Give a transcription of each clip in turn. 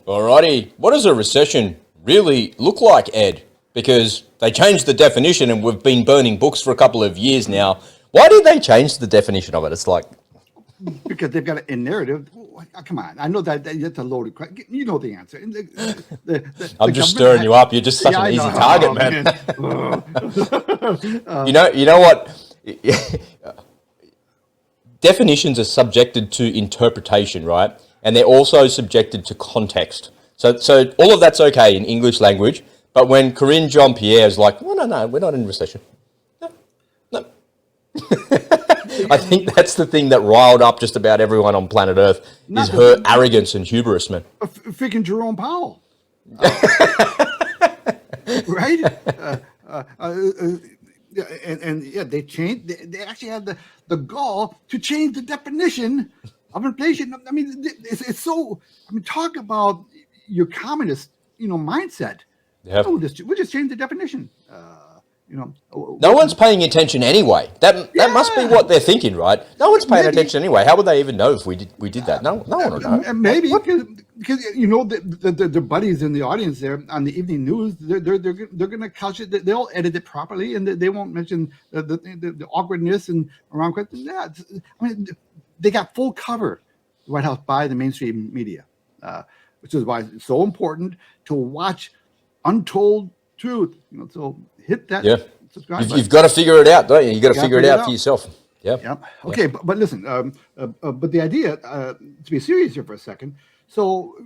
Alrighty, what does a recession really look like, Ed? Because they changed the definition and we've been burning books for a couple of years now. Why did they change the definition of it? It's like, Because they've got a narrative. Come on, I know that that's a loaded question. You know the answer. I'm just stirring you up. You're just such an easy target, man. You know what? Definitions are subjected to interpretation, right? And they're also subjected to context. So all of that's okay in English language, but when Corinne Jean-Pierre is like, no, we're not in recession. No. I think that's the thing that riled up just about everyone on planet Earth is her arrogance and hubris, man. Freaking Jerome Powell. Right? They changed. They actually had the gall to change the definition of inflation. I mean, it's so. I mean, talk about your communist, mindset. Yeah. We'll just change the definition. No one's paying attention anyway. That must be what they're thinking, right? No one's paying attention anyway. How would they even know if we did that? No one would know. Maybe because the buddies in the audience there on the evening news, they're going to couch it. They'll edit it properly, and they won't mention the awkwardness and around questions. Yeah, I mean, they got full cover, the White House, by the mainstream media, which is why it's so important to watch Untold Truth. So hit that subscribe button. You've got to figure it out, don't you? You've got to figure it out for yourself. Yeah. Okay, but listen, but the idea, to be serious here for a second, so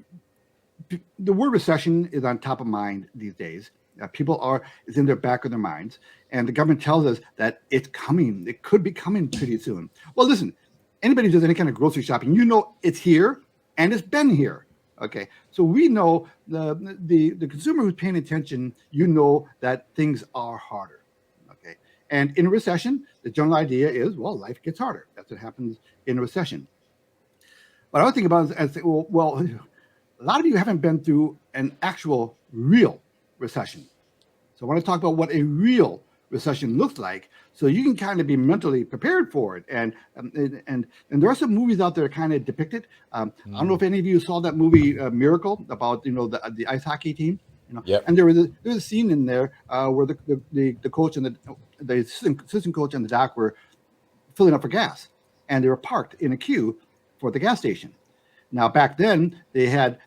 the word recession is on top of mind these days. It's in their back of their minds, and the government tells us that it's coming. It could be coming pretty soon. Well, listen, anybody who does any kind of grocery shopping, it's here, and it's been here. Okay, so we know the consumer who's paying attention, that things are harder. Okay, and in a recession, the general idea is, well, life gets harder. That's what happens in a recession. But I was thinking about it and say, well, a lot of you haven't been through an actual real recession. So I want to talk about what a real recession looks like, so you can kind of be mentally prepared for it. And there are some movies out there kind of depicted. I don't know if any of you saw that movie Miracle about the ice hockey team. Yep. And there was a scene in there where the coach and the assistant coach and the doc were filling up for gas, and they were parked in a queue for the gas station. Now back then they had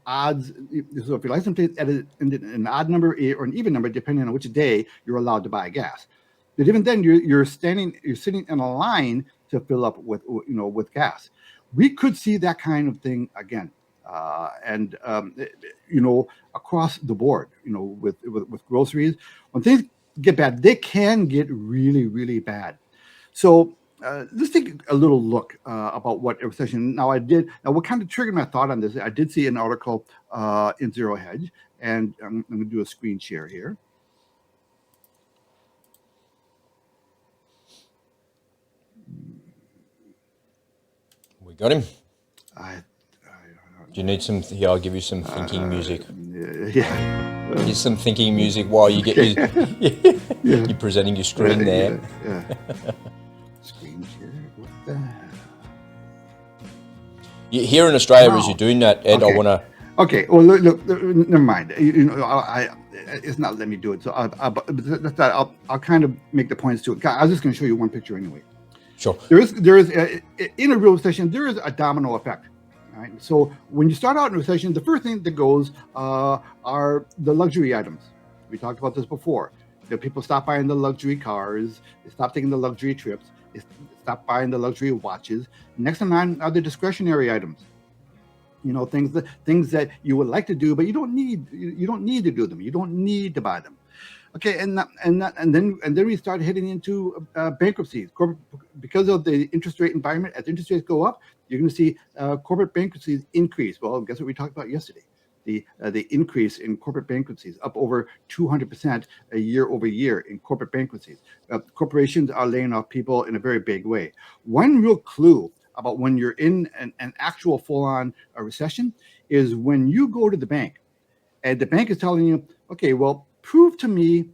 odds. So if your license plate at an odd number or an even number, depending on which day you're allowed to buy gas. But even then, you're sitting in a line to fill up with gas. We could see that kind of thing again, and across the board. With groceries, when things get bad, they can get really, really bad. So let's take a little look about what a recession. Now, what kind of triggered my thought on this? I did see an article in Zero Hedge, and I'm going to do a screen share here. We got him. Do you need some? Here, I'll give you some thinking music. Yeah. Here's some thinking music while you get you're presenting your screen there. Yeah. Screen share. What the hell? Here in Australia, as you're doing that, Ed, Okay. I want to. Okay. Well, look. Never mind. It's not letting me do it. So I'll kind of make the points to it. I was just going to show you one picture anyway. Sure. There is in a real recession, there is a domino effect. All right. So when you start out in a recession, the first thing that goes are the luxury items. We talked about this before. People stop buying the luxury cars. They stop taking the luxury trips. They stop buying the luxury watches. Next in line are the discretionary items. Things that you would like to do, but you don't need to do them. You don't need to buy them. Okay, and then we start heading into bankruptcies. Because of the interest rate environment, as interest rates go up, you're going to see corporate bankruptcies increase. Well, guess what we talked about yesterday? The increase in corporate bankruptcies, up over 200% year over year in corporate bankruptcies. Corporations are laying off people in a very big way. One real clue about when you're in an actual full-on recession is when you go to the bank, and the bank is telling you, okay, well, prove to me,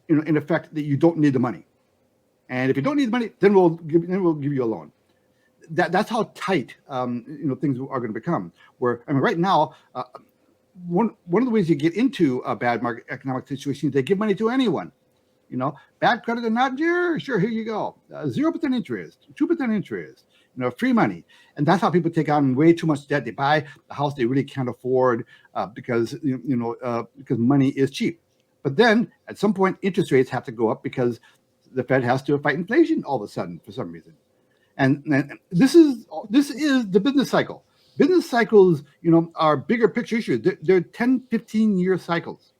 in effect, that you don't need the money. And if you don't need the money, then we'll give you a loan. that's how tight things are going to become. Where I mean, right now, one of the ways you get into a bad market economic situation is they give money to anyone. Bad credit or not, sure, here you go. 0% interest, 2% interest, free money. And that's how people take on way too much debt. They buy the house they really can't afford because money is cheap. But then at some point, interest rates have to go up because the Fed has to fight inflation all of a sudden for some reason. And this is the business cycle. Business cycles, are bigger picture issues. They're 10, 15-year cycles.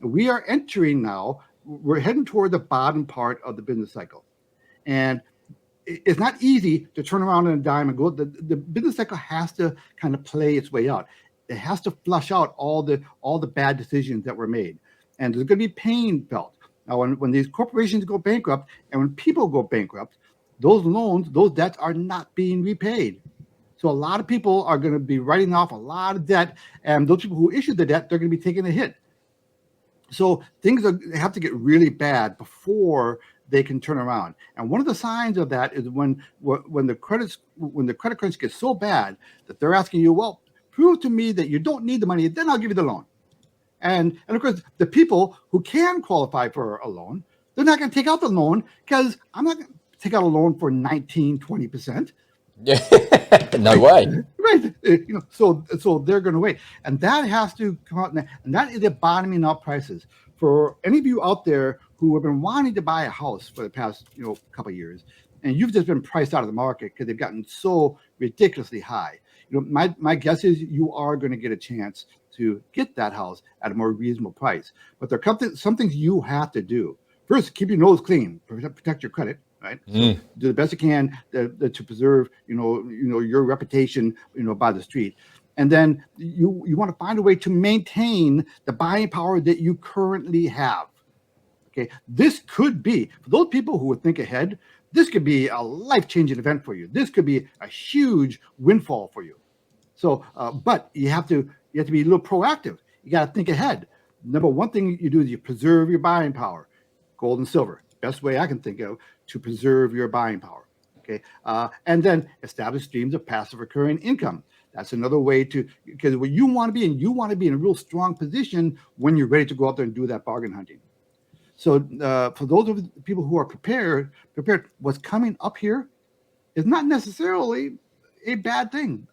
We are entering now. We're heading toward the bottom part of the business cycle. And it's not easy to turn around on a dime and go. The business cycle has to kind of play its way out. It has to flush out all the bad decisions that were made. And there's going to be pain felt. Now, when these corporations go bankrupt and when people go bankrupt, those loans, those debts are not being repaid. So a lot of people are going to be writing off a lot of debt. And those people who issued the debt, they're going to be taking a hit. So things have to get really bad before they can turn around. And one of the signs of that is when the credit crunch gets so bad that they're asking you, well, prove to me that you don't need the money, then I'll give you the loan. And of course, the people who can qualify for a loan, they're not going to take out the loan because I'm not going to take out a loan for 19, 20%. Yeah, no way. Right. So they're going to wait. And that has to come out. And that is the bottoming out prices. For any of you out there who have been wanting to buy a house for the past, couple of years, and you've just been priced out of the market because they've gotten so ridiculously high. My guess is you are going to get a chance to get that house at a more reasonable price. But there are some things you have to do. First, keep your nose clean, protect your credit. Right. So do the best you can to preserve, your reputation, by the street. And then you want to find a way to maintain the buying power that you currently have. Okay. This could be, for those people who would think ahead, this could be a life-changing event for you. This could be a huge windfall for you. So, but you have to be a little proactive. You got to think ahead. Number one thing you do is you preserve your buying power, gold and silver. Best way I can think of to preserve your buying power. Okay. And then establish streams of passive recurring income. That's another way because what you want to be in a real strong position when you're ready to go out there and do that bargain hunting. So for those of the people who are prepared, what's coming up here is not necessarily a bad thing.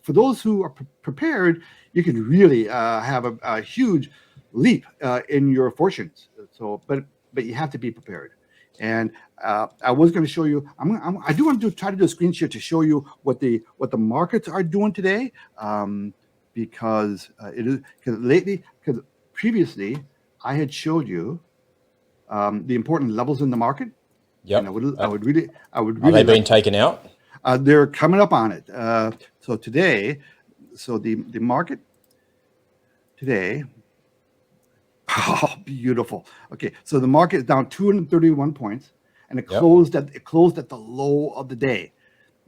For those who are prepared, you can really have a huge leap in your fortunes. So, but you have to be prepared. And I was going to show you. I do want to try to do a screen share to show you what the markets are doing today, because previously I had showed you the important levels in the market. Yeah, I would really. Are they being taken out? They're coming up on it. So today, the market today. Oh, beautiful. Okay, so the market is down 231 points, and it closed at the low of the day.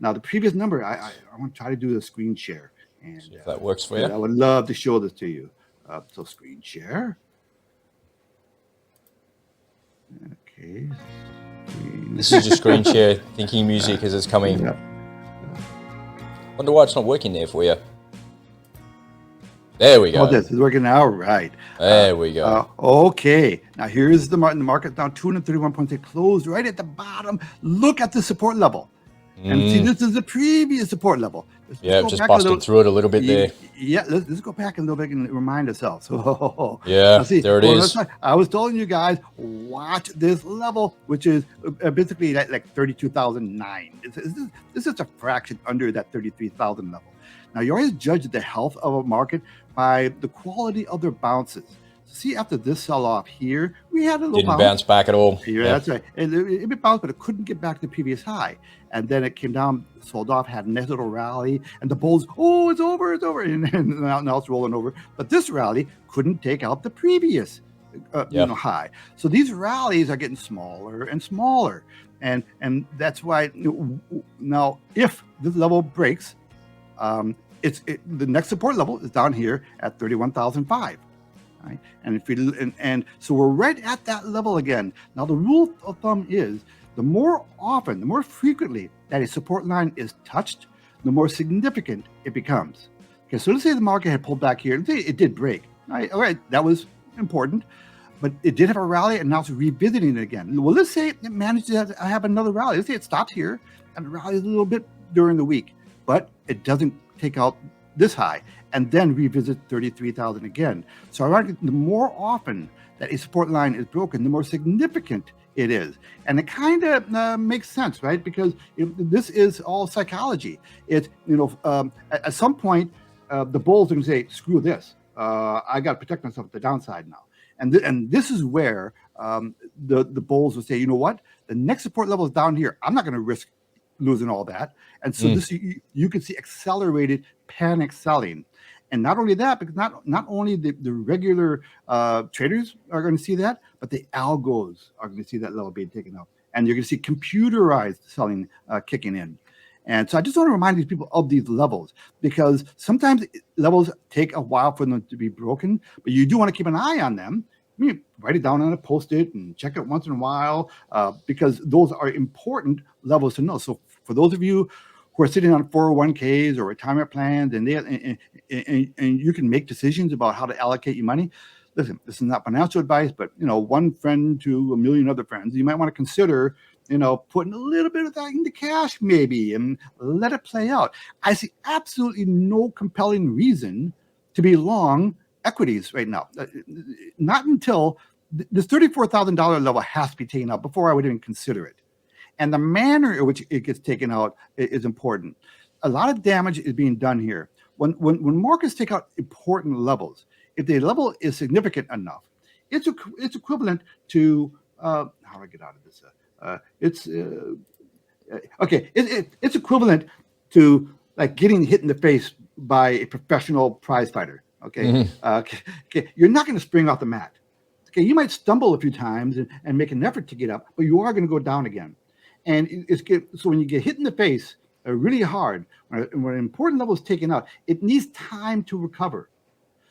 Now, the previous number, I want to try to do a screen share, and see if that works for you. I would love to show this to you. So screen share. Okay. This is your screen share thinking music as it's coming. Yeah. Wonder why it's not working there for you. There we go. Oh, this is working now, right? There we go. Okay. Now here's the market down 231 points. It closed right at the bottom. Look at the support level, and see this is the previous support level. Yeah, just busted through it a little bit there. Yeah, let's go back a little bit and remind ourselves. Yeah, there it is. I was telling you guys, watch this level, which is basically like 32,009. This is a fraction under that 33,000 level. Now, you always judge the health of a market by the quality of their bounces. See, after this sell-off here, we had a little Didn't bounce back at all. Yeah, that's right. It bounced, but it couldn't get back to the previous high. And then it came down, sold off, had a nice little rally, and the bulls, it's over. And now it's rolling over. But this rally couldn't take out the previous high. So these rallies are getting smaller and smaller. And that's why now, if this level breaks, the next support level is down here at 31,005. Right? And so we're right at that level again. Now the rule of thumb is the more often, the more frequently that a support line is touched, the more significant it becomes. Okay, so let's say the market had pulled back here. Let's say it did break. All right, that was important, but it did have a rally, and now it's revisiting it again. Well, let's say it managed to have another rally. Let's say it stops here and rallies a little bit during the week, but it doesn't take out this high and then revisit 33,000 again. So ironically, the more often that a support line is broken, the more significant it is. And it kind of makes sense, right? Because this is all psychology. It's, at some point, the bulls are going to say, screw this. I got to protect myself at the downside now. And this is where the bulls will say, you know what? The next support level is down here. I'm not going to risk losing all that. And so this you can see accelerated panic selling. And not only that, because not only the regular traders are going to see that, but the algos are going to see that level being taken up. And you're going to see computerized selling kicking in. And so I just want to remind these people of these levels, because sometimes levels take a while for them to be broken, but you do want to keep an eye on them. I mean, write it down on a Post-it and check it once in a while, because those are important levels to know. So for those of you who are sitting on 401ks or retirement plans, and you can make decisions about how to allocate your money. Listen, this is not financial advice, but one friend to a million other friends, you might want to consider, putting a little bit of that into cash maybe and let it play out. I see absolutely no compelling reason to be long equities right now. Not until this $34,000 level has to be taken out before I would even consider it. And the manner in which it gets taken out is important. A lot of damage is being done here. When markets take out important levels, if the level is significant enough, it's equivalent to how do I get out of this? It's equivalent to like getting hit in the face by a professional prize fighter. Okay, okay, you're not going to spring off the mat. Okay, you might stumble a few times and make an effort to get up, but you are going to go down again. And so when you get hit in the face really hard, when an important level is taken out, it needs time to recover.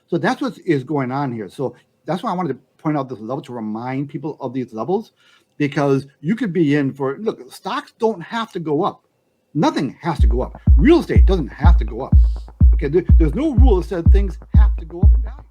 So that's what is going on here. So that's why I wanted to point out this level, to remind people of these levels, because you could be in for, look, stocks don't have to go up. Nothing has to go up. Real estate doesn't have to go up. Okay, there's no rule that says things have to go up in value.